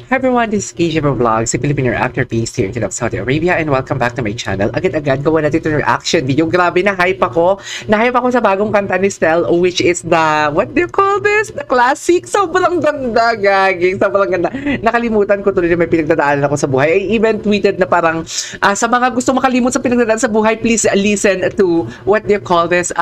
Hi everyone, this is KJ Vlogs, a Filipino actor based here in Saudi Arabia, and welcome back to my channel. Agad-agad gawa natin ito reaction video. Grabe, na-hype ako. Na-hype ako sa bagong kanta ni Stell, which is the, what do you call this? The classic. Sobrang ganda, gaging. Sobrang ganda. Nakalimutan ko tuloy na may pinagdadaanan ako sa buhay. I even tweeted na parang, sa mga gusto makalimut sa pinagdadaanan sa buhay, please listen to, what do you call this?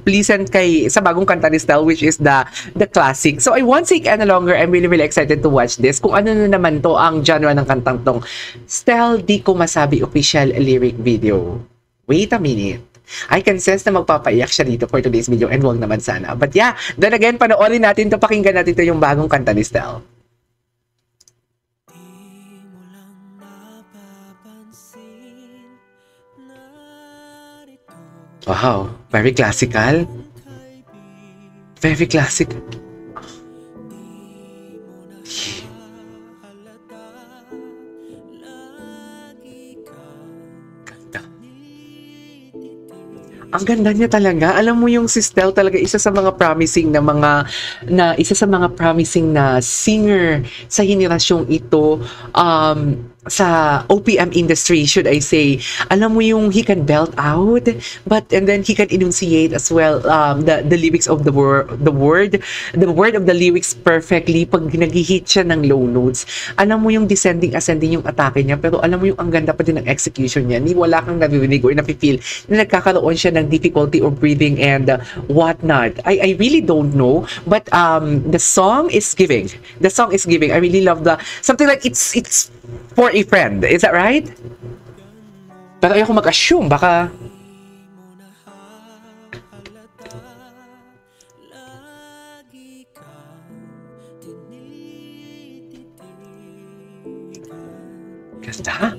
Listen sa bagong kanta ni Stell, which is the classic. So I won't take any longer. I'm really excited to watch this. Kung ano na naman to ang genre ng kantang tong Stell Di Ko Masabi official lyric video. Wait a minute. I can sense na magpapaiyak siya dito for today's video, and wag naman sana. But yeah, then again, panoorin natin to, pakinggan natin to yung bagong kanta ni Stell. Wow, very classical. Very classic. Ang ganda niya talaga. Alam mo yung si Stell talaga isa sa mga promising na singer sa henerasyong ito, sa OPM industry, should I say. Alam mo yung he can belt out, and then he can enunciate as well the lyrics of the word of the lyrics perfectly pag nag-hit siya ng low notes. Alam mo yung descending ascending yung atake niya, pero alam mo yung ang ganda pa din ng execution niya. Ni wala kang naririnig or nafe-feel na nagkakaroon siya ng difficulty of breathing and whatnot. I really don't know, but the song is giving. The song is giving. I really love something like it's for a friend. Is that right? Pero ayoko mag-assume. Baka... Ganda?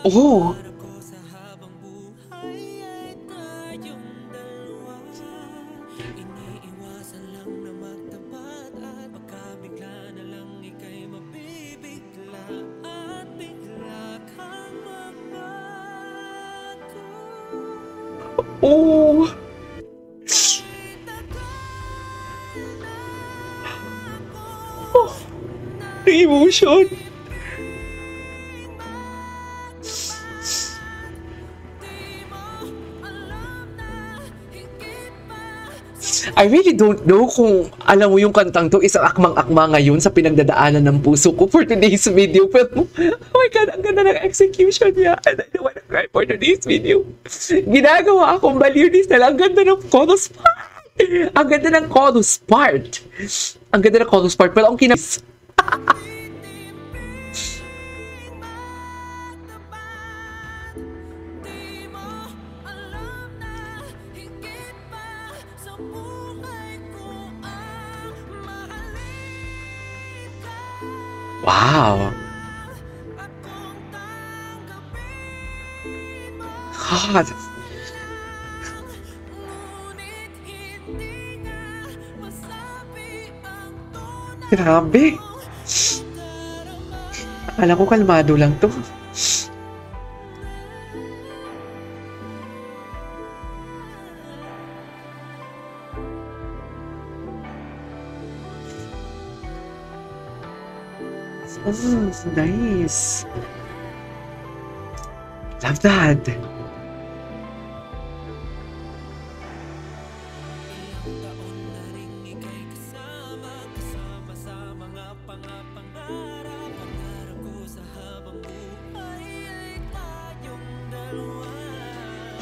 Oh! Oh! Oh! The emotion! I really don't know kung alam mo yung kantang to is akmang-akma ngayon sa pinagdadaanan ng puso ko for today's video. Pero, oh my God, ang ganda ng execution niya. And I don't wanna cry for today's video. Ginagawa akong baliw ni Stell. Ang ganda ng chorus part. Ang ganda ng chorus part. Ang ganda ng chorus part. Pero ang wow. God. Grabe. Alam ko kalmado lang to. Oh, nice. Love that.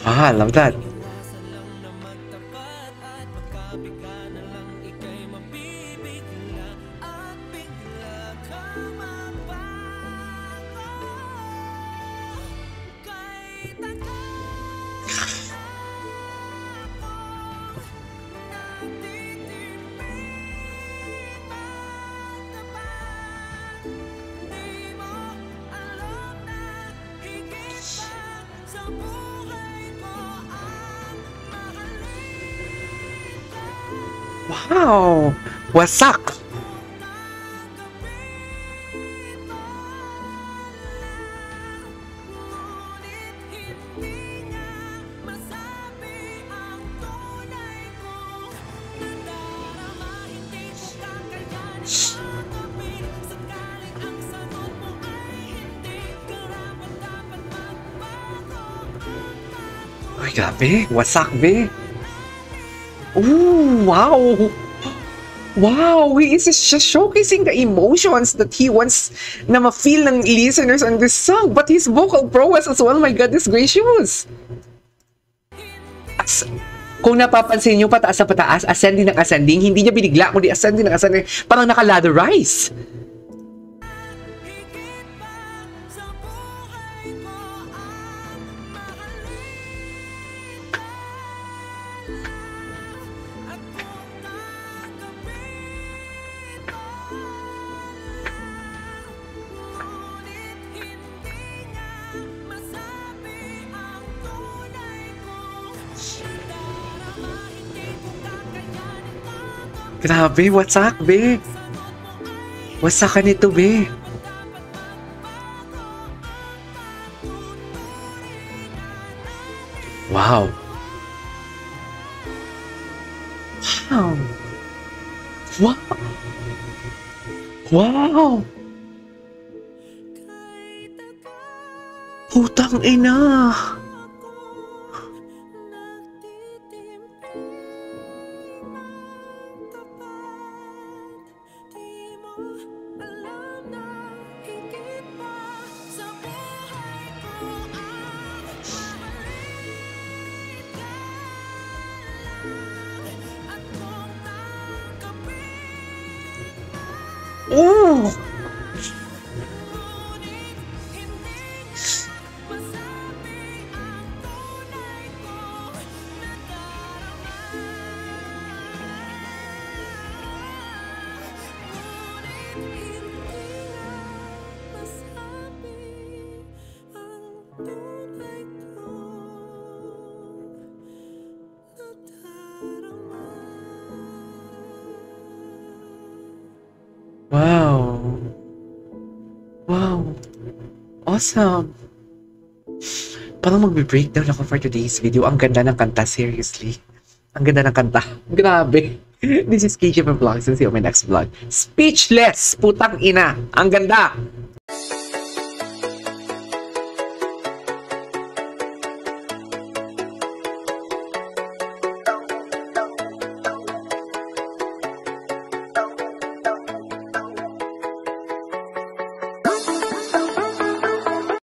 I love that. Wow! Wasak! Uy, grabe. Wasak, be. Ooh, wow. Wow, he is just showcasing the emotions that he wants na ma-feel ng listeners on this song. But his vocal prowess as well, my goodness gracious. Kung napapansin nyo, pataas na pataas, ascending ng ascending, hindi niya binigla, kundi ascending ng ascending, parang naka-ladder-rise. Grabe, wasak, be. Wasak ka nito, be. Wow. Wow. Wow. Wow. Putang ina. Oh! Wow. Wow. Awesome. Parang magbe-breakdown ako for today's video. Ang ganda ng kanta, seriously. Ang ganda ng kanta. Grabe. This is KJ Vlogs and see you on my next vlog. Speechless! Putang ina. Ang ganda!